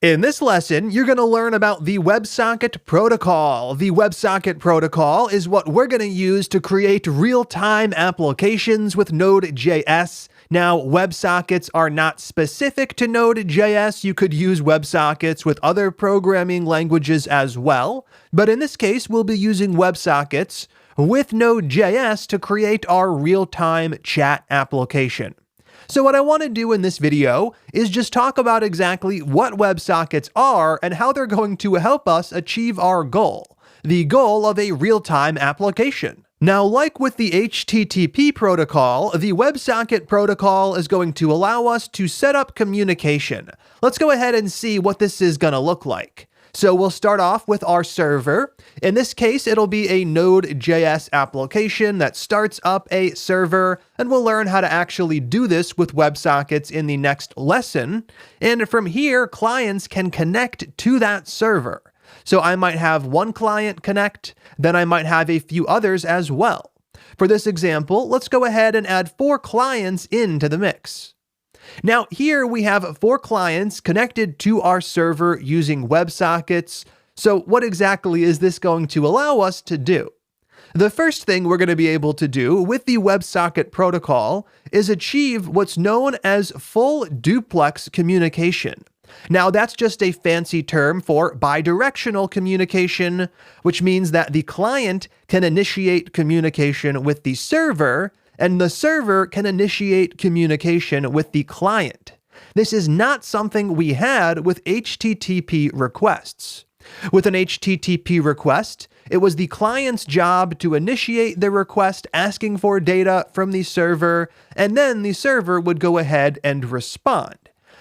In this lesson, you're going to learn about the WebSocket protocol. The WebSocket protocol is what we're going to use to create real-time applications with Node.js. Now, WebSockets are not specific to Node.js. You could use WebSockets with other programming languages as well. But in this case, we'll be using WebSockets with Node.js to create our real-time chat application. So what I want to do in this video is just talk about exactly what WebSockets are and how they're going to help us achieve our goal, the goal of a real-time application. Now, like with the HTTP protocol, the WebSocket protocol is going to allow us to set up communication. Let's go ahead and see what this is going to look like. So we'll start off with our server. In this case, it'll be a Node.js application that starts up a server, and we'll learn how to actually do this with WebSockets in the next lesson. And from here, clients can connect to that server. So I might have one client connect, then I might have a few others as well. For this example, let's go ahead and add 4 clients into the mix. Now here we have 4 clients connected to our server using WebSockets. So what exactly is this going to allow us to do? The first thing we're going to be able to do with the WebSocket protocol is achieve what's known as full duplex communication. Now that's just a fancy term for bidirectional communication, which means that the client can initiate communication with the server, and the server can initiate communication with the client. This is not something we had with HTTP requests. With an HTTP request, it was the client's job to initiate the request asking for data from the server, and then the server would go ahead and respond.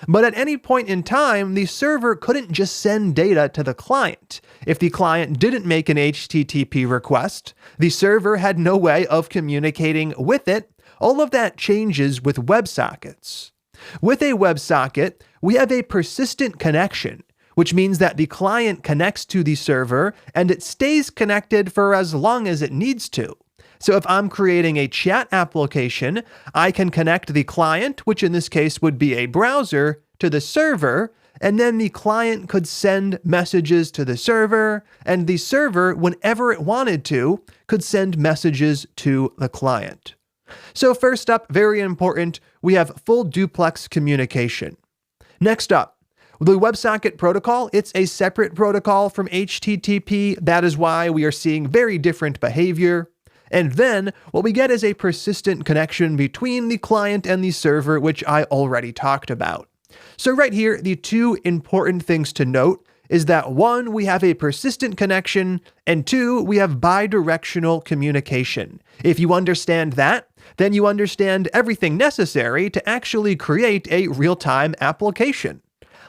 But at any point in time, the server couldn't just send data to the client. If the client didn't make an HTTP request, the server had no way of communicating with it. All of that changes with WebSockets. With a WebSocket, we have a persistent connection, which means that the client connects to the server and it stays connected for as long as it needs to. So if I'm creating a chat application, I can connect the client, which in this case would be a browser, to the server, and then the client could send messages to the server, and the server, whenever it wanted to, could send messages to the client. So first up, very important, we have full duplex communication. Next up, the WebSocket protocol, it's a separate protocol from HTTP. That is why we are seeing very different behavior. And then what we get is a persistent connection between the client and the server, which I already talked about. So right here, the 2 important things to note is that 1, we have a persistent connection, and 2, we have bidirectional communication. If you understand that, then you understand everything necessary to actually create a real-time application.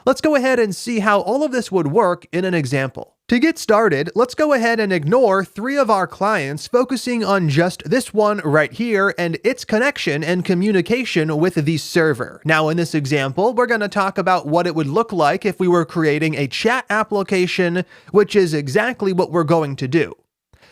Let's go ahead and see how all of this would work in an example. To get started, let's go ahead and ignore 3 of our clients, focusing on just this one right here and its connection and communication with the server. Now in this example, we're going to talk about what it would look like if we were creating a chat application, which is exactly what we're going to do.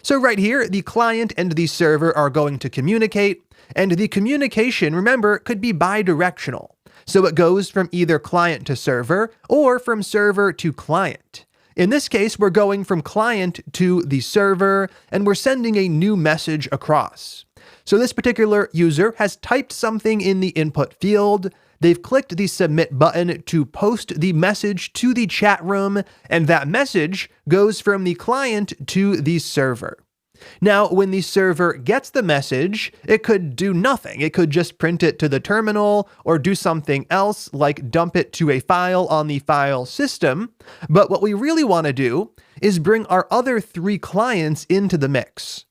So right here, the client and the server are going to communicate, and the communication, remember, could be bidirectional. So it goes from either client to server or from server to client. In this case, we're going from client to the server, and we're sending a new message across. So this particular user has typed something in the input field. They've clicked the submit button to post the message to the chat room, and that message goes from the client to the server. Now, when the server gets the message, it could do nothing. It could just print it to the terminal or do something else like dump it to a file on the file system. But what we really want to do is bring our other 3 clients into the mix.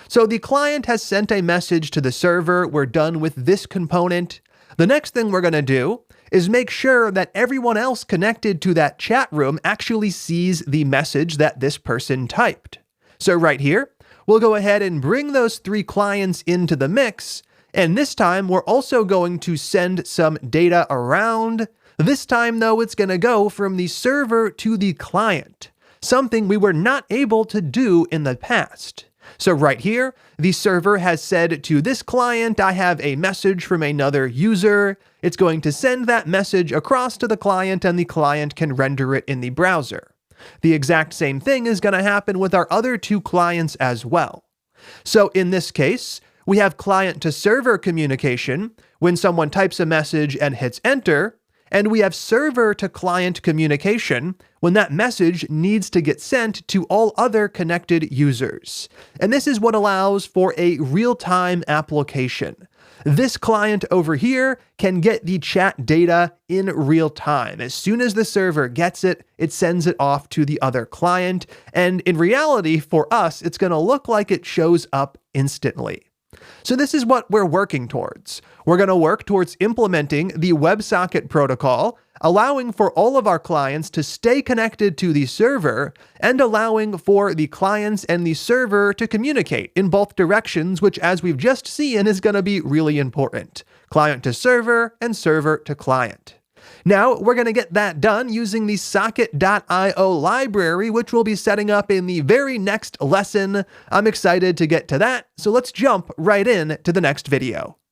So the client has sent a message to the server. We're done with this component. The next thing we're going to do is make sure that everyone else connected to that chat room actually sees the message that this person typed. So right here, we'll go ahead and bring those 3 clients into the mix, and this time we're also going to send some data around. This time though, it's going to go from the server to the client, something we were not able to do in the past. So right here, the server has said to this client, I have a message from another user. It's going to send that message across to the client, and the client can render it in the browser. The exact same thing is going to happen with our other two clients as well. So in this case, we have client-to-server communication when someone types a message and hits enter, and we have server-to-client communication when that message needs to get sent to all other connected users. And this is what allows for a real-time application. This client over here can get the chat data in real time. As soon as the server gets it, it sends it off to the other client. And in reality, for us, it's going to look like it shows up instantly. So this is what we're working towards. We're going to work towards implementing the WebSocket protocol, allowing for all of our clients to stay connected to the server and allowing for the clients and the server to communicate in both directions, which, as we've just seen, is going to be really important. Client to server and server to client. Now, we're going to get that done using the socket.io library, which we'll be setting up in the very next lesson. I'm excited to get to that, so let's jump right in to the next video.